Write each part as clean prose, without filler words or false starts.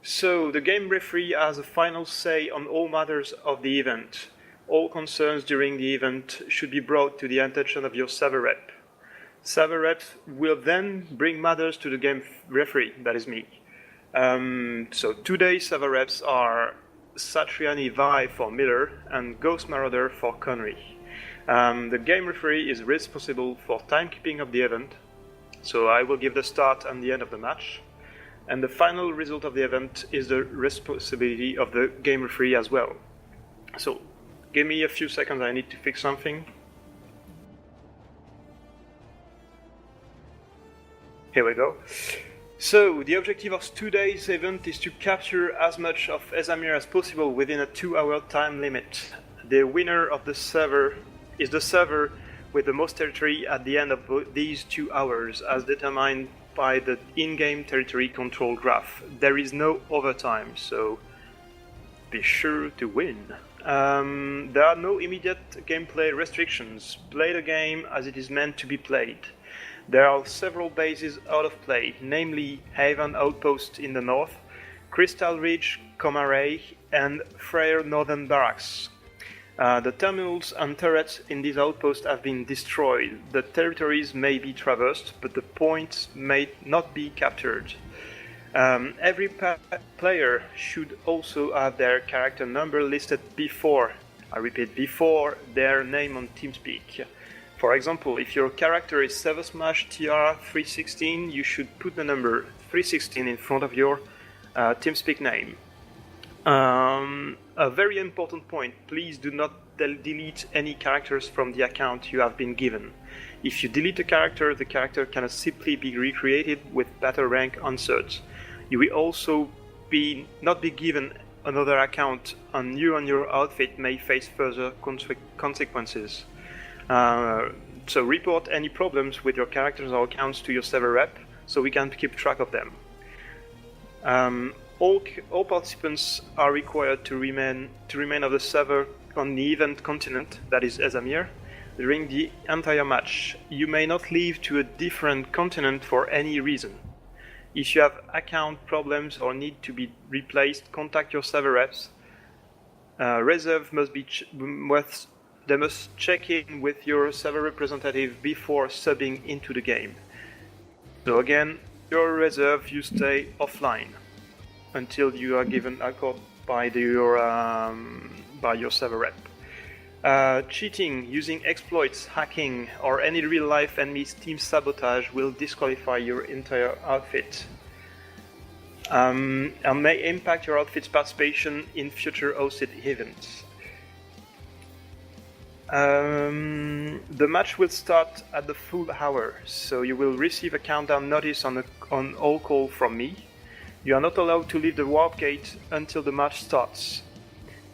So, the game referee has a final say on all matters of the event. All concerns during the event should be brought to the attention of your server rep. Server reps will then bring matters to the game referee, that is me. So today's server reps are Satriani Vi for Miller and Ghost Marauder for Connery. The game referee is responsible for timekeeping of the event, so I will give the start and the end of the match. And the final result of the event is the responsibility of the game referee as well. So, give me a few seconds, I need to fix something. Here we go. So, the objective of today's event is to capture as much of Esamir as possible within a 2-hour time limit. The winner of the server is the server with the most territory at the end of these 2 hours, as determined by the in-game territory control graph. There is no overtime, so be sure to win. There are no immediate gameplay restrictions. Play the game as it is meant to be played. There are several bases out of play, namely Haven Outpost in the north, Crystal Ridge, Connery, and Freyr Northern Barracks. The terminals and turrets in these outposts have been destroyed. The territories may be traversed, but the points may not be captured. Every player should also have their character number listed before, I repeat, before their name on TeamSpeak. For example, if your character is Smash TR 316, you should put the number 316 in front of your TeamSpeak name. A very important point, please do not delete any characters from the account you have been given. If you delete a character, the character can simply be recreated with battle rank unsearched. You will also not be given another account, and you and your outfit may face further consequences. So report any problems with your characters or accounts to your server rep, so we can keep track of them. All participants are required to remain on the server on the event continent, that is Esamir, during the entire match. You may not leave to a different continent for any reason. If you have account problems or need to be replaced, contact your server reps. Reserve they must check in with your server representative before subbing into the game. So again, your reserve, you stay offline until you are given accord by your server rep. Cheating, using exploits, hacking, or any real-life enemy team sabotage will disqualify your entire outfit, and may impact your outfit's participation in future hosted events. The match will start at the full hour, so you will receive a countdown notice on all call from me. You are not allowed to leave the warp gate until the match starts.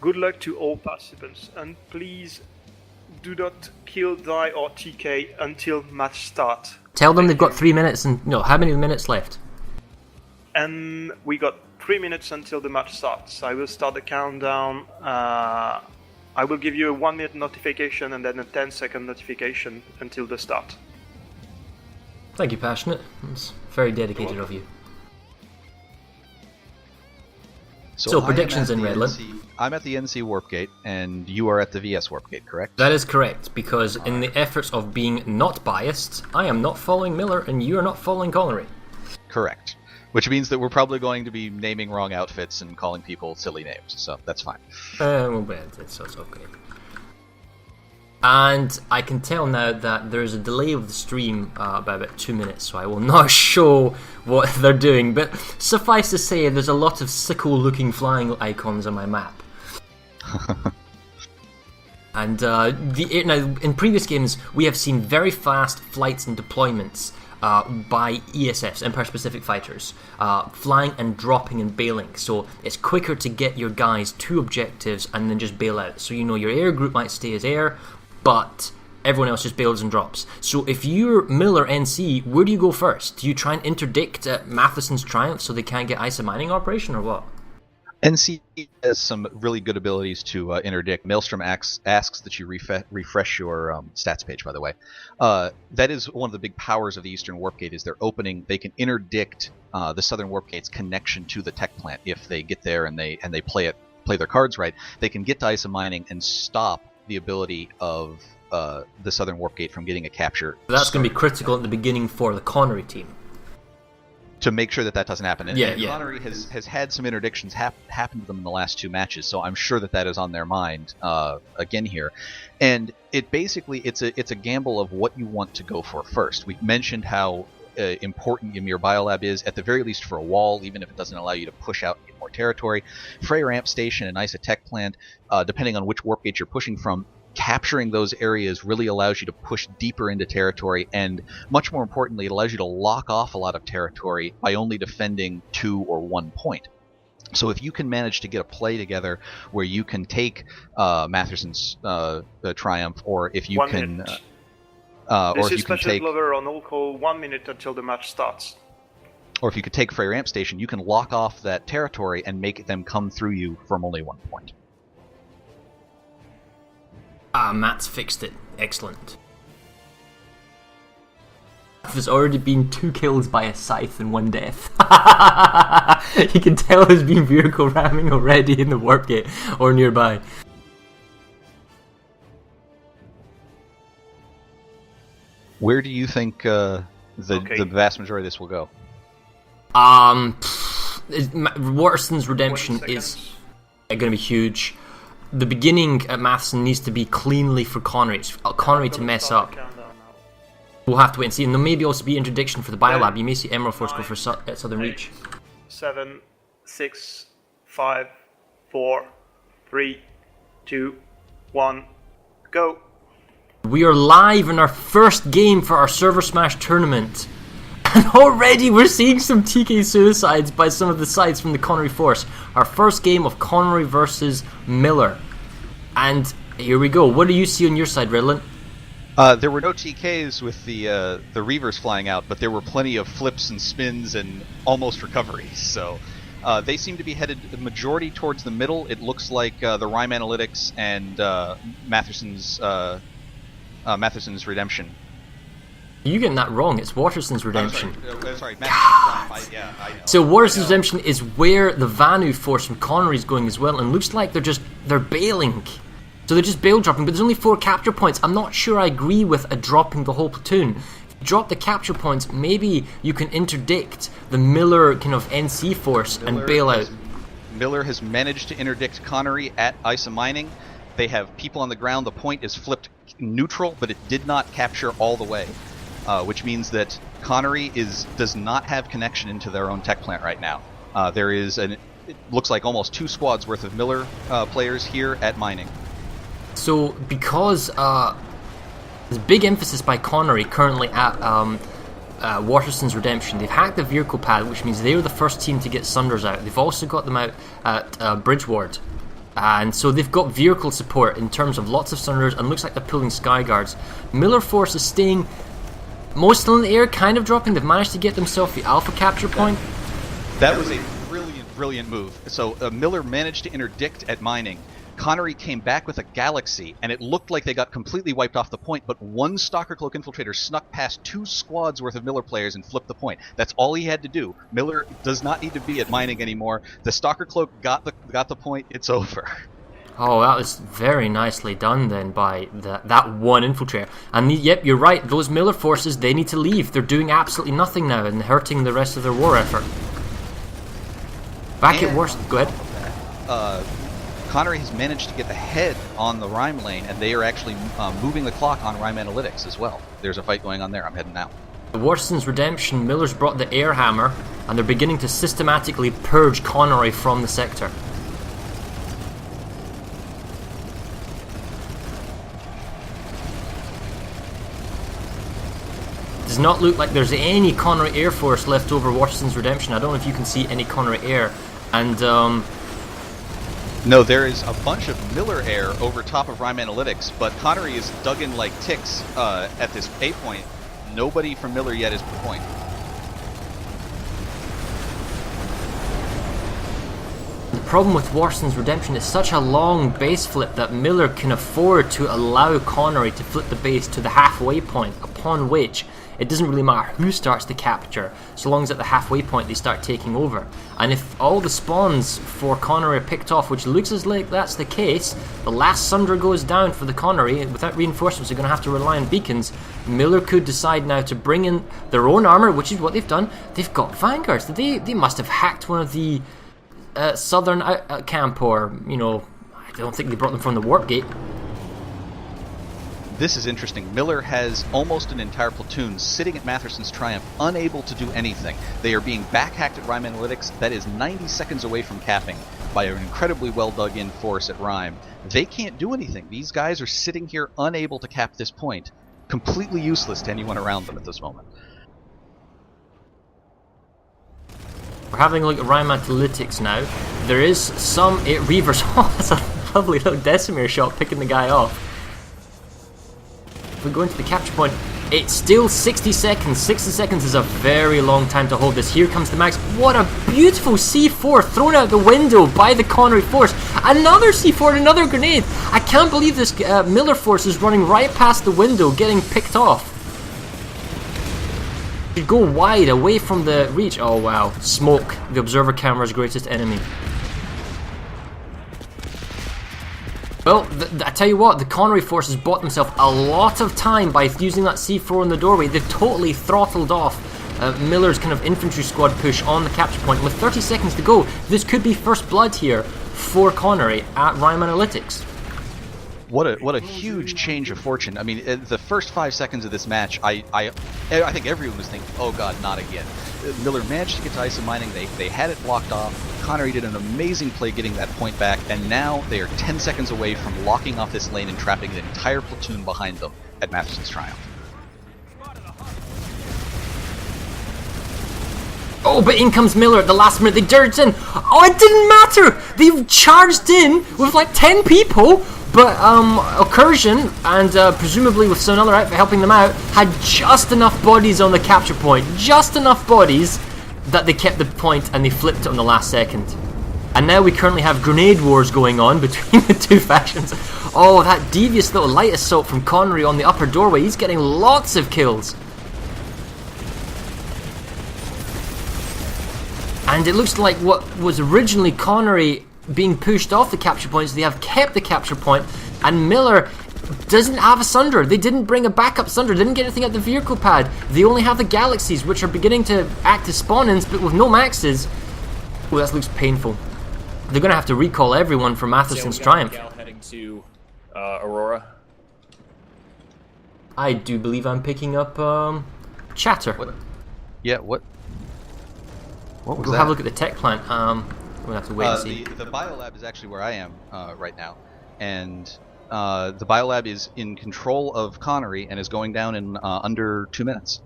Good luck to all participants, and please do not kill, die, or TK until match start. Tell them they've got 3 minutes and... No, how many minutes left? And we got 3 minutes until the match starts. I will start the countdown. I will give you a 1 minute notification and then a 10-second notification until the start. Thank you, Passionate. It's very dedicated of you. So predictions in Redland. I'm at the NC Warp Gate, and you are at the VS Warp Gate, correct? That is correct, because in the efforts of being not biased, I am not following Miller, and you are not following Connery. Correct. Which means that we're probably going to be naming wrong outfits and calling people silly names, so that's fine. Well, it's okay. And I can tell now that there's a delay of the stream by about 2 minutes, so I will not show what they're doing. But suffice to say, there's a lot of sickle-looking flying icons on my map. And now, in previous games, we have seen very fast flights and deployments by ESFs, Empire Specific Fighters, flying and dropping and bailing. So it's quicker to get your guys to objectives and then just bail out. So your air group might stay as air, but everyone else just bails and drops. So if you're Miller NC, where do you go first? Do you try and interdict Matheson's triumph so they can't get ISA mining operation, or what? NC has some really good abilities to interdict. Maelstrom asks that you refresh your stats page, by the way. That is one of the big powers of the Eastern Warp Gate, is they can interdict the Southern Warp Gate's connection to the tech plant. If they get there and they play their cards right, they can get to ISA mining and stop the ability of the Southern Warp Gate from getting a capture. That's going to be critical at the beginning for the Connery team, to make sure that doesn't happen. And Connery yeah. has had some interdictions happen to them in the last 2 matches, so I'm sure that is on their mind again here. And it's a gamble of what you want to go for first. We've mentioned how important Ymir Biolab is, at the very least for a wall, even if it doesn't allow you to push out and get more territory. Frey Ramp Station and ISA Tech Plant, depending on which warp gate you're pushing from, capturing those areas really allows you to push deeper into territory, and much more importantly, it allows you to lock off a lot of territory by only defending 2 or 1 point. So if you can manage to get a play together where you can take Matherson's Triumph, or if you One can... minute. or This if is you can special take... Glover on all call 1 minute until the match starts. Or if you could take Frey Ramp Station, you can lock off that territory and make them come through you from only 1 point. Matt's fixed it. Excellent. There's already been 2 kills by a scythe and 1 death. You can tell there's been vehicle ramming already in the warp gate or nearby. Where do you think the vast majority of this will go? Waterston's redemption is going to be huge. The beginning at Matheson needs to be cleanly for Connery. It's Connery to mess up. We'll have to wait and see. And there may be also be interdiction for the Biolab. You may see Emerald Force go for Southern Reach. 7, 6, 5, 4, 3, 2, 1, go. We are live in our first game for our Server Smash tournament. And already we're seeing some TK suicides by some of the sides from the Connery Force. Our first game of Connery versus Miller. And here we go. What do you see on your side, Redlin? There were no TKs with the Reavers flying out, but there were plenty of flips and spins and almost recoveries. So they seem to be headed the majority towards the middle. It looks like the Rhyme Analytics and Matherson's Redemption. You're getting that wrong. It's Waterston's Redemption. Sorry, Matherson's Triumph. I know. So Waterston's Redemption is where the Vanu force from Connery is going as well, and looks like they're bailing. So they're just bail dropping, but there's only 4 capture points. I'm not sure I agree with dropping the whole platoon. If you drop the capture points, maybe you can interdict the Miller kind of NC force and bail out. Miller has managed to interdict Connery at ISA Mining. They have people on the ground. The point is flipped neutral, but it did not capture all the way. Which means that Connery does not have connection into their own tech plant right now. There is it looks like almost 2 squads worth of Miller players here at mining. So because there's big emphasis by Connery currently at Waterston's Redemption, they've hacked the vehicle pad, which means they were the first team to get Sunders out. They've also got them out at Bridgeward. And so they've got vehicle support in terms of lots of Sunders, and looks like they're pulling Skyguards. Miller Force is staying mostly in the air, kind of dropping. They've managed to get themselves the alpha capture point. That was a brilliant move. So Miller managed to interdict at mining. Connery came back with a Galaxy, and it looked like they got completely wiped off the point, but 1 Stalker Cloak Infiltrator snuck past 2 squads worth of Miller players and flipped the point. That's all he had to do. Miller does not need to be at mining anymore. The Stalker Cloak got the point. It's over. Oh, that was very nicely done then by that 1 infiltrator. And yep, you're right, those Miller forces, they need to leave. They're doing absolutely nothing now and hurting the rest of their war effort. Back at worst, go ahead. Connery has managed to get ahead on the Rhyme lane, and they are actually moving the clock on Rhyme Analytics as well. There's a fight going on there. I'm heading now. Waterston's Redemption, Miller's brought the air hammer, and they're beginning to systematically purge Connery from the sector. Does not look like there's any Connery Air Force left over Waterston's Redemption. I don't know if you can see any Connery Air. And no, there is a bunch of Miller Air over top of Rhyme Analytics, but Connery is dug in like ticks at this A point. Nobody from Miller yet is per point. the problem with Warson's Redemption is such a long base flip that Miller can afford to allow Connery to flip the base to the halfway point, upon which it doesn't really matter who starts the capture, so long as at the halfway point they start taking over. And if all the spawns for Connery are picked off, which looks as like that's the case, the last Sunder goes down for the Connery. Without reinforcements, they're going to have to rely on beacons. Miller could decide now to bring in their own armor, which is what they've done. They've got Vanguards. They must have hacked one of the southern camp, or, you know, I don't think they brought them from the warp gate. This is interesting. Miller has almost an entire platoon sitting at Matherson's Triumph, unable to do anything. They are being backhacked at Rime Analytics. That is 90 seconds away from capping by an incredibly well dug in force at Rime. They can't do anything. These guys are sitting here unable to cap this point. Completely useless to anyone around them at this moment. We're having a look at Rime Analytics now. There is some Reavers. Oh, that's a lovely little Decimir shot picking the guy off. If we go into the capture point, it's still 60 seconds. 60 seconds is a very long time to hold this. Here comes the max. What a beautiful C4 thrown out the window by the Connery force. Another C4 and another grenade. I can't believe this Miller force is running right past the window, getting picked off. Should go wide, away from the reach. Oh wow, smoke, the observer camera's greatest enemy. Well, I tell you what, the Connery force has bought themselves a lot of time by using that C4 in the doorway. They've totally throttled off Miller's kind of infantry squad push on the capture point. With 30 seconds to go, this could be first blood here for Connery at Rime Analytics. What a huge change of fortune. I mean, the first 5 seconds of this match, I think everyone was thinking, oh god, not again. Miller managed to get to ISO mining, they had it blocked off, Connery did an amazing play getting that point back, and now they are 10 seconds away from locking off this lane and trapping the entire platoon behind them at Matheson's Triumph. Oh, but in comes Miller at the last minute. They dirged in. Oh, it didn't matter. They charged in with like 10 people, but Occursion, and presumably with some other outfit helping them out, had just enough bodies on the capture point. Just enough bodies that they kept the point and they flipped it on the last second. And now we currently have grenade wars going on between the two factions. Oh, that devious little light assault from Connery on the upper doorway. He's getting lots of kills. And it looks like what was originally Connery being pushed off the capture points, they have kept the capture point, and Miller doesn't have a Sunder. They didn't bring a backup Sunder, didn't get anything at the vehicle pad. They only have the Galaxies, which are beginning to act as spawn-ins, but with no maxes. Oh, that looks painful. They're going to have to recall everyone from Matheson's Triumph. Gal heading to Aurora. I do believe I'm picking up chatter. What? Yeah, what? What was We'll that? have a look at the tech plant. We'll have to wait and see. The biolab is actually where I am right now, and the biolab is in control of Connery and is going down in under 2 minutes.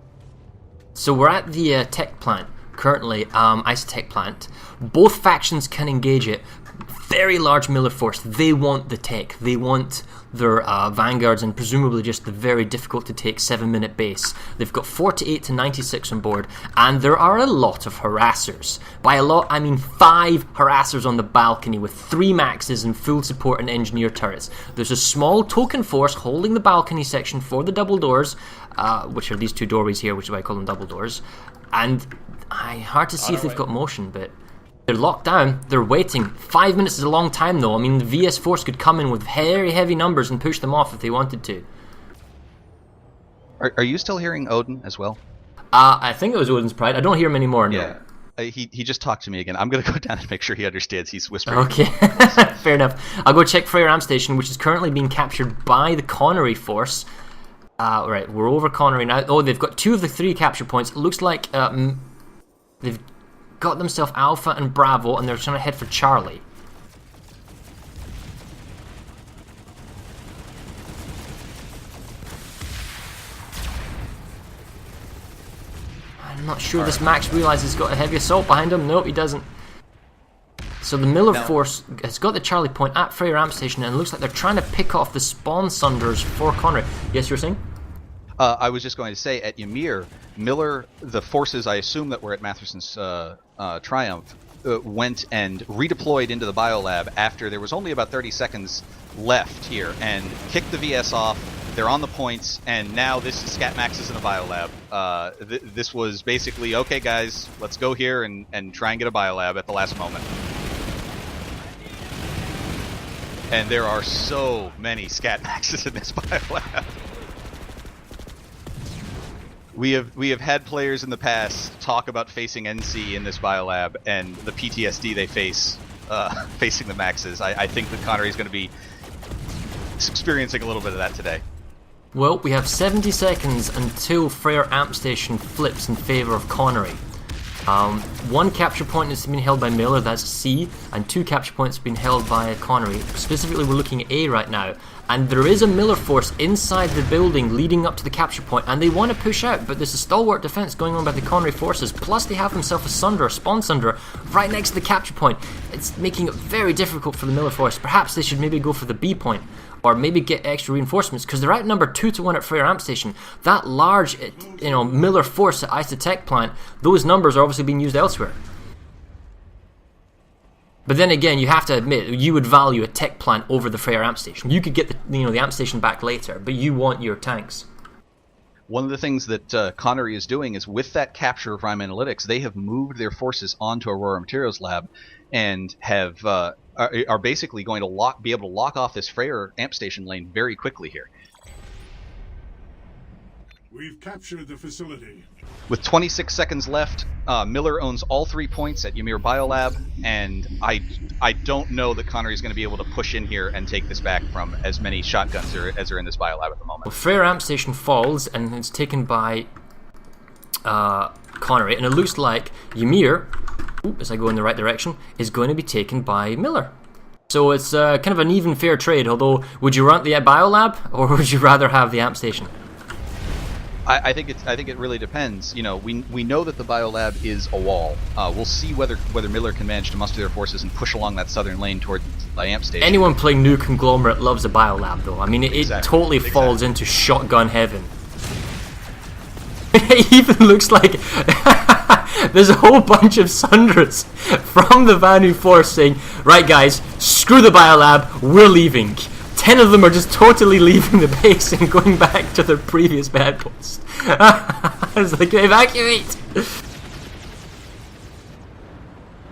So we're at the tech plant currently, Isotech plant. Both factions can engage it. Very large Miller force. They want the tech. They want their vanguards and presumably just the very difficult to take 7-minute base. They've got 48 to 96 on board, and there are a lot of harassers. By a lot, I mean 5 harassers on the balcony with 3 maxes and full support and engineer turrets. There's a small token force holding the balcony section for the double doors, which are these 2 doorways here, which is why I call them double doors. And hard to see if they've got motion, but they're locked down, they're waiting. 5 minutes is a long time though. I mean, the VS Force could come in with very heavy numbers and push them off if they wanted to. Are you still hearing Odin as well? I think it was Odin's Pride. I don't hear him anymore, no. Yeah. He just talked to me again. I'm going to go down and make sure he understands. He's whispering. Okay, fair enough. I'll go check Freyr Am Station, which is currently being captured by the Connery Force. Right, we're over Connery now. Oh, they've got 2 of the 3 capture points. It looks like they've got themselves Alpha and Bravo, and they're trying to head for Charlie. I'm not sure this Max realizes he's got a heavy assault behind him. Nope, he doesn't. So the Miller Force has got the Charlie point at Freyr Amp Station, and it looks like they're trying to pick off the spawn Sunders for Connery. Yes, you were saying? I was just going to say, at Ymir, Miller, the forces I assume that were at Matheson's Triumph, went and redeployed into the biolab after there was only about 30 seconds left here, and kicked the VS off. They're on the points, and now this is Scatmax is in the biolab. This was basically, okay guys, let's go here and try and get a biolab at the last moment. And there are so many Scatmaxes in this biolab. We have had players in the past talk about facing NC in this biolab and the PTSD they face facing the Maxes. I think that Connery is going to be experiencing a little bit of that today. Well, we have 70 seconds until Freyr Amp Station flips in favour of Connery. One capture point has been held by Miller, that's C, and 2 capture points have been held by Connery. Specifically, we're looking at A right now, and there is a Miller force inside the building leading up to the capture point, and they want to push out, but there's a stalwart defense going on by the Connery forces, plus they have themselves a Sunder, a spawn Sunder, right next to the capture point. It's making it very difficult for the Miller force. Perhaps they should maybe go for the B point, or maybe get extra reinforcements, because they're outnumbered 2-1 at Freyr Amp Station. That large, Miller force at Isotech plant, those numbers are obviously being used elsewhere. But then again, you have to admit, you would value a tech plant over the Freyr Amp Station. You could get the Amp Station back later, but you want your tanks. One of the things that Connery is doing is, with that capture of Rime Analytics, they have moved their forces onto Aurora Materials Lab and have are basically going to be able to lock off this Freyr Amp Station lane very quickly here. We've captured the facility. With 26 seconds left, Miller owns all 3 points at Ymir Biolab, and I don't know that Connery is going to be able to push in here and take this back from as many shotguns as are in this Biolab at the moment. Well, Freyr Amp Station falls, and it's taken by Connery, and it looks like Ymir, as I go in the right direction, is going to be taken by Miller. So it's kind of an even fair trade, although would you want the Biolab, or would you rather have the Amp Station? I think it really depends. We know that the biolab is a wall. We'll see whether Miller can manage to muster their forces and push along that southern lane toward the Amp Station. Anyone playing New Conglomerate loves a biolab, though. I mean, it totally falls into shotgun heaven. It even looks like there's a whole bunch of Sunders from the Vanu force saying, "Right, guys, screw the biolab, we're leaving." 10 of them are just totally leaving the base and going back to their previous bad post. It's like, evacuate!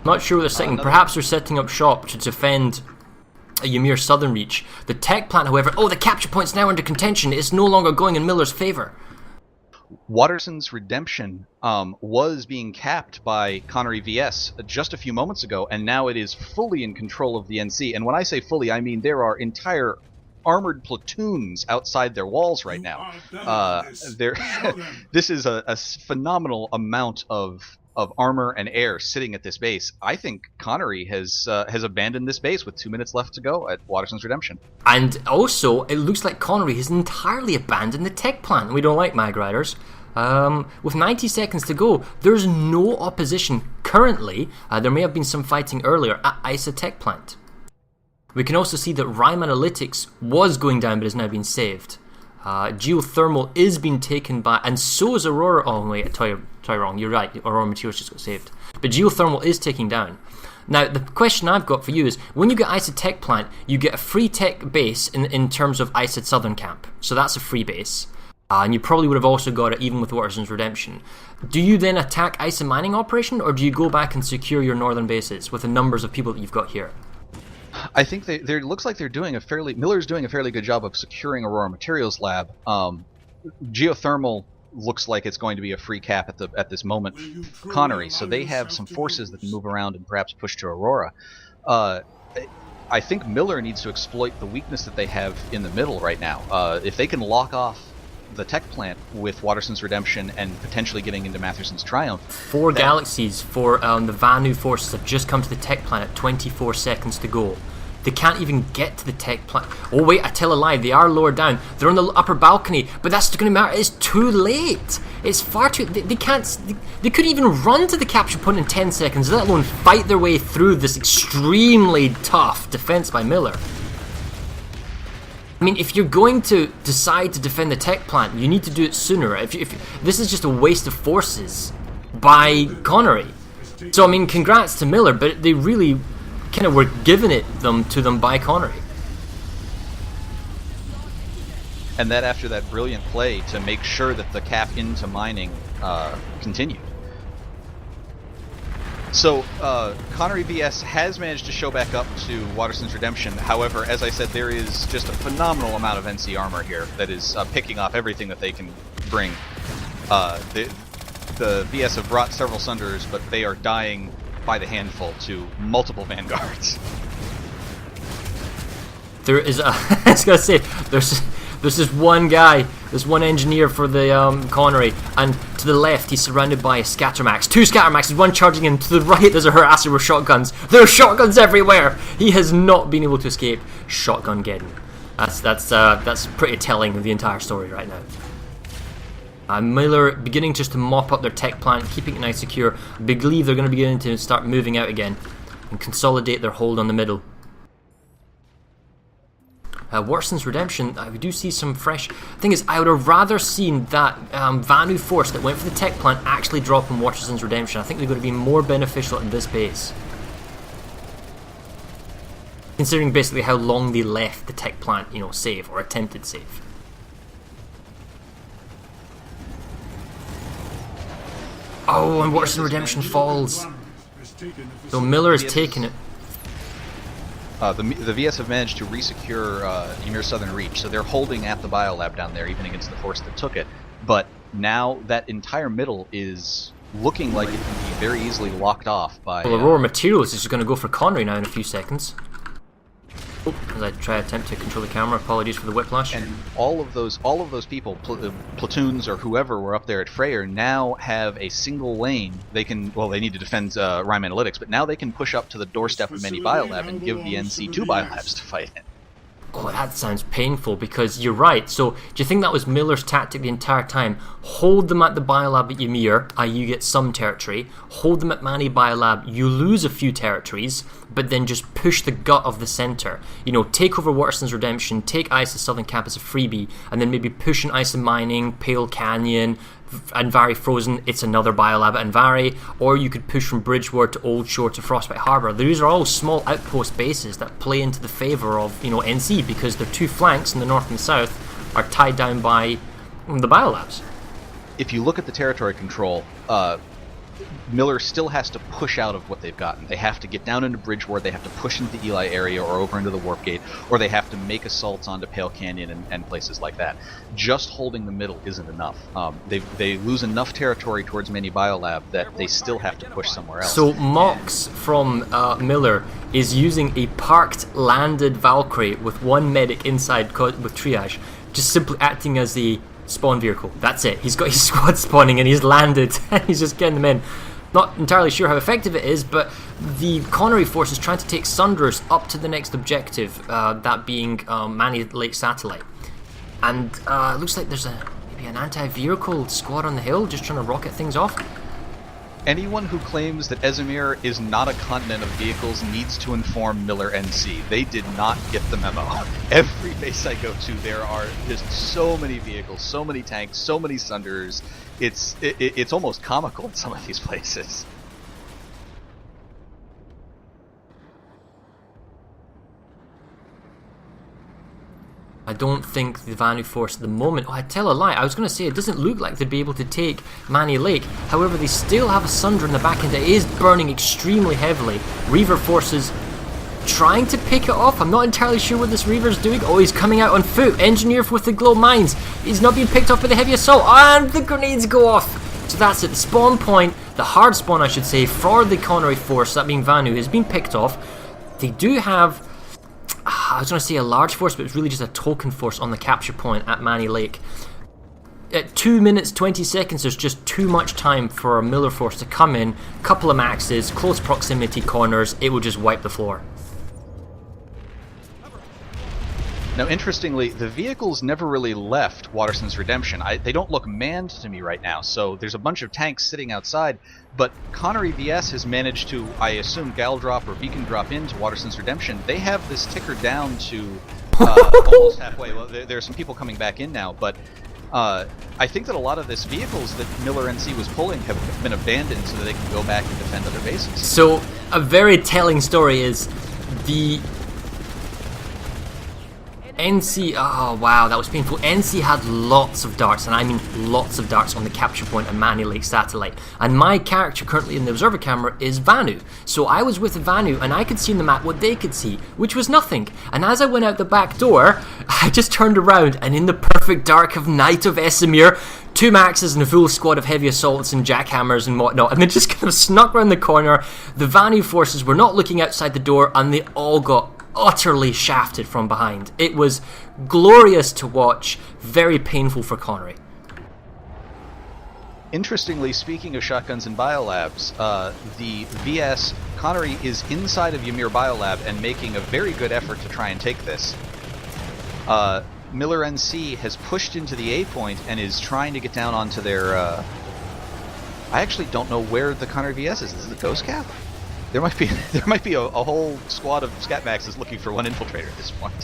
Not sure what they're setting. Perhaps they're setting up shop to defend a Ymir southern reach. The tech plant, however, the capture point's now under contention. It's no longer going in Miller's favour. Watterson's Redemption was being capped by Connery VS just a few moments ago, and now it is fully in control of the NC. And when I say fully, I mean there are entire armored platoons outside their walls right now. This is a phenomenal amount of armor and air sitting at this base. I think Connery has abandoned this base with 2 minutes left to go at Watterson's Redemption. And also, it looks like Connery has entirely abandoned the tech plant. We don't like Mag Riders. With 90 seconds to go, there's no opposition currently. There may have been some fighting earlier at ISA tech plant. We can also see that Rime Analytics was going down but has now been saved. Geothermal is being taken by, and so is Aurora. Oh wait, I tell you wrong. You're right. Aurora Materials just got saved, but Geothermal is taking down. Now the question I've got for you is: when you get ISA Tech Plant, you get a free tech base in terms of ISA Southern Camp, so that's a free base, and you probably would have also got it even with Watterson's Redemption. Do you then attack ISA Mining Operation, or do you go back and secure your northern bases with the numbers of people that you've got here? I think it looks like Miller's doing a fairly good job of securing Aurora Materials Lab. Geothermal looks like it's going to be a free cap at this moment, Connery, so they have some forces that can move around and perhaps push to Aurora. I think Miller needs to exploit the weakness that they have in the middle right now. If they can lock off the tech plant with Watterson's Redemption and potentially getting into Matherson's Triumph. 4 galaxies for the Vanu forces have just come to the tech plant at 24 seconds to go. They can't even get to the tech plant. Oh wait, I tell a lie, they are lower down. They're on the upper balcony, but that's going to matter. It's too late. It's far too... They can't... They couldn't even run to the capture point in 10 seconds, let alone fight their way through this extremely tough defense by Miller. I mean, if you're going to decide to defend the tech plant, you need to do it sooner. If this is just a waste of forces by Connery. So I mean, congrats to Miller, but they really kind of were giving to them by Connery. And that after that brilliant play to make sure that the cap into mining continued. So, Connery VS has managed to show back up to Waterston's Redemption. However, as I said, there is just a phenomenal amount of NC armor here that is picking off everything that they can bring. The VS have brought several Sunders, but they are dying by the handful to multiple Vanguards. There is a... I was going to say, there's this one guy, this one engineer for the Connery, and to the left he's surrounded by a Scattermax. 2 Scattermaxes, one charging him. To the right there's a harasser with shotguns. There are shotguns everywhere! He has not been able to escape Shotgun Geddon. That's pretty telling of the entire story right now. Miller beginning just to mop up their tech plant, keeping it nice secure. I believe they're going to be beginning to start moving out again and consolidate their hold on the middle. Waterston's Redemption, we do see some fresh... Thing is, I would have rather seen that Vanu force that went for the tech plant actually drop in Waterston's Redemption. I think they're going to be more beneficial at this base. Considering basically how long they left the tech plant, save, or attempted save. Oh, and Waterston's Redemption falls. So Miller has taken it. The VS have managed to resecure Ymir Southern Reach, so they're holding at the biolab down there, even against the force that took it. But now that entire middle is looking like it can be very easily locked off by... Well, Aurora Materials is just going to go for Connery now in a few seconds. Oh, as I attempt to control the camera, apologies for the whiplash. And all of those people, platoons or whoever were up there at Freyr, now have a single lane. They can, well, they need to defend Rhyme Analytics, but now they can push up to the doorstep of Many Biolab and give the NC 2 biolabs to fight in. Oh, that sounds painful, because you're right. So, do you think that was Miller's tactic the entire time? Hold them at the biolab at Ymir, you get some territory. Hold them at Mani Biolab, you lose a few territories, but then just push the gut of the center. Take over Waterston's Redemption, take Ice Southern Cap as a freebie, and then maybe push an Ice Mining, Pale Canyon, Anvari Frozen, it's another biolab at Anvari, or you could push from Bridgewater to Old Shore to Frostbite Harbour. These are all small outpost bases that play into the favour of NC, because their 2 flanks in the north and south are tied down by the biolabs. If you look at the territory control, Miller still has to push out of what they've gotten. They have to get down into Bridgewater, they have to push into the Eli area or over into the Warp Gate, or they have to make assaults onto Pale Canyon and places like that. Just holding the middle isn't enough. They lose enough territory towards Many Biolab that they still have to push somewhere else. So Mox from Miller is using a parked landed Valkyrie with 1 medic inside with triage, just simply acting as the spawn vehicle. That's it. He's got his squad spawning and he's landed and he's just getting them in. Not entirely sure how effective it is, but the Connery force is trying to take Sunders up to the next objective, that being Mani Lake Satellite. And it looks like there's maybe an anti-vehicle squad on the hill just trying to rocket things off. Anyone who claims that Ezimir is not a continent of vehicles needs to inform Miller NC. They did not get the memo. Every base I go to, there are just so many vehicles, so many tanks, so many Sunders. It's almost comical in some of these places. I don't think the Vanu force at the moment... Oh, I tell a lie. I was going to say it doesn't look like they'd be able to take Mani Lake. However, they still have a Sunder in the back end. It is burning extremely heavily. Reaver forces trying to pick it off. I'm not entirely sure what this Reaver's doing. Oh, he's coming out on foot. Engineer with the glow mines. He's not being picked off by the heavy assault. And the grenades go off. So that's it. The spawn point, the hard spawn I should say, for the Connery force, that being Vanu, has been picked off. They do have... I was going to say a large force, but it's really just a token force on the capture point at Mani Lake. At 2 minutes 20 seconds, there's just too much time for a Miller force to come in, couple of maxes, close proximity corners, it will just wipe the floor. Now, interestingly, the vehicles never really left Waterston's Redemption. They don't look manned to me right now, so there's a bunch of tanks sitting outside, but Connery VS has managed to, I assume, gal drop or beacon drop into Waterston's Redemption. They have this ticker down to almost halfway. Well, there's some people coming back in now, but I think that a lot of these vehicles that Miller NC was pulling have been abandoned so that they can go back and defend other bases. So, a very telling story is the NC, oh wow, that was painful. NC had lots of darts, and I mean lots of darts on the capture point at Manny Lake Satellite. And my character currently in the observer camera is Vanu. So I was with Vanu, and I could see on the map what they could see, which was nothing. And as I went out the back door, I just turned around, and in the perfect dark of night of Esamir, 2 Maxes and a full squad of heavy assaults and jackhammers and whatnot, and they just kind of snuck around the corner. The Vanu forces were not looking outside the door, and they all got utterly shafted from behind. It was glorious to watch, very painful for Connery. Interestingly, speaking of shotguns and biolabs, the VS Connery is inside of Ymir Biolab and making a very good effort to try and take this. Miller NC has pushed into the A point and is trying to get down onto their... I actually don't know where the Connery VS is. Is it the Ghost Cap? There might be a whole squad of Scat Maxes looking for one infiltrator at this point.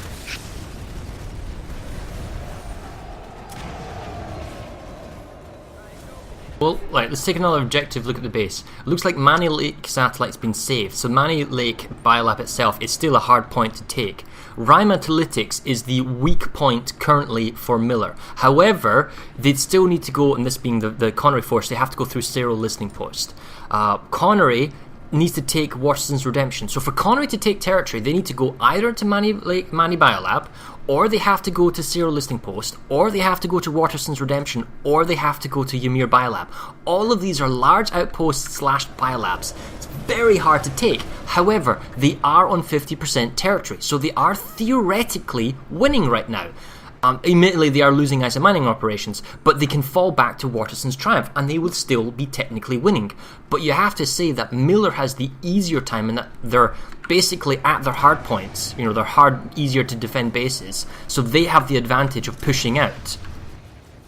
Well, right, let's take another objective look at the base. It looks like Manny Lake Satellite's been saved, so Manny Lake Biolab itself is still a hard point to take. Rime Analytics is the weak point currently for Miller. However, they'd still need to go, and this being the Connery force, they have to go through Serial Listening Post. Connery needs to take Washington's Redemption. So for Connery to take territory, they need to go either to Manny Biolab, or they have to go to Serial Listening Post, or they have to go to Waterston's Redemption, or they have to go to Ymir Biolab. All of these are large outposts / biolabs. It's very hard to take. However, they are on 50% territory, so they are theoretically winning right now. Admittedly, they are losing ISO mining operations, but they can fall back to Waterston's Triumph, and they will still be technically winning. But you have to say that Miller has the easier time, and that they're basically at their hard points. You know, they're easier to defend bases, so they have the advantage of pushing out.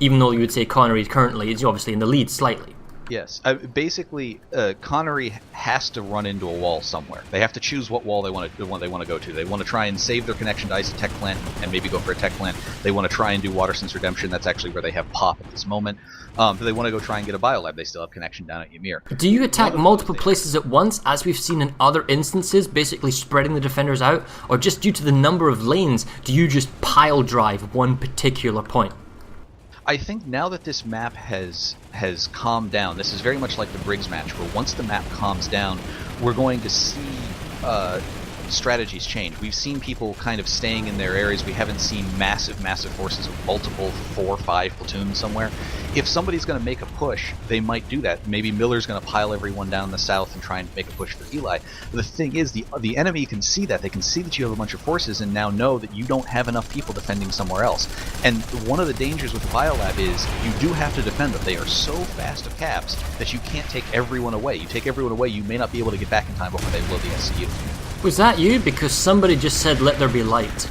Even though you would say Connery currently is obviously in the lead slightly. Yes, basically, Connery has to run into a wall somewhere. They have to choose what wall they want to go to. They want to try and save their connection to ISO Tech Plant and maybe go for a Tech Plant. They want to try and do Waterston's Redemption. That's actually where they have pop at this moment. They want to go try and get a Biolab. They still have connection down at Ymir. Do you attack multiple places at once, as we've seen in other instances, basically spreading the defenders out? Or just due to the number of lanes, do you just pile drive one particular point? I think now that this map has calmed down, this is very much like the Briggs match, where once the map calms down, we're going to see strategies change. We've seen people kind of staying in their areas. We haven't seen massive forces of multiple 4 or 5 platoons somewhere. If somebody's going to make a push, they might do that. Maybe Miller's going to pile everyone down the south and try and make a push for Eli. But the thing is, the enemy can see that. They can see that you have a bunch of forces and now know that you don't have enough people defending somewhere else. And one of the dangers with the Biolab is you do have to defend them. They are so fast of caps that you can't take everyone away. You take everyone away, you may not be able to get back in time before they blow the SCU. Was that you? Because somebody just said, "Let there be light."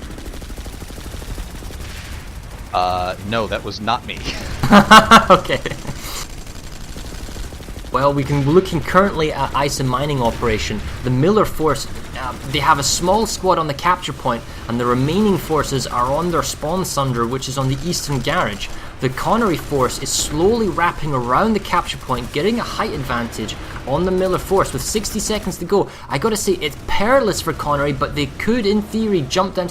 No, that was not me. Okay. Well, we can be looking currently at ISO mining operation. The Miller force, they have a small squad on the capture point, and the remaining forces are on their spawn sunder, which is on the eastern garage. The Connery force is slowly wrapping around the capture point, getting a height advantage on the Miller force with 60 seconds to go. I gotta say, it's perilous for Connery, but they could, in theory, jump down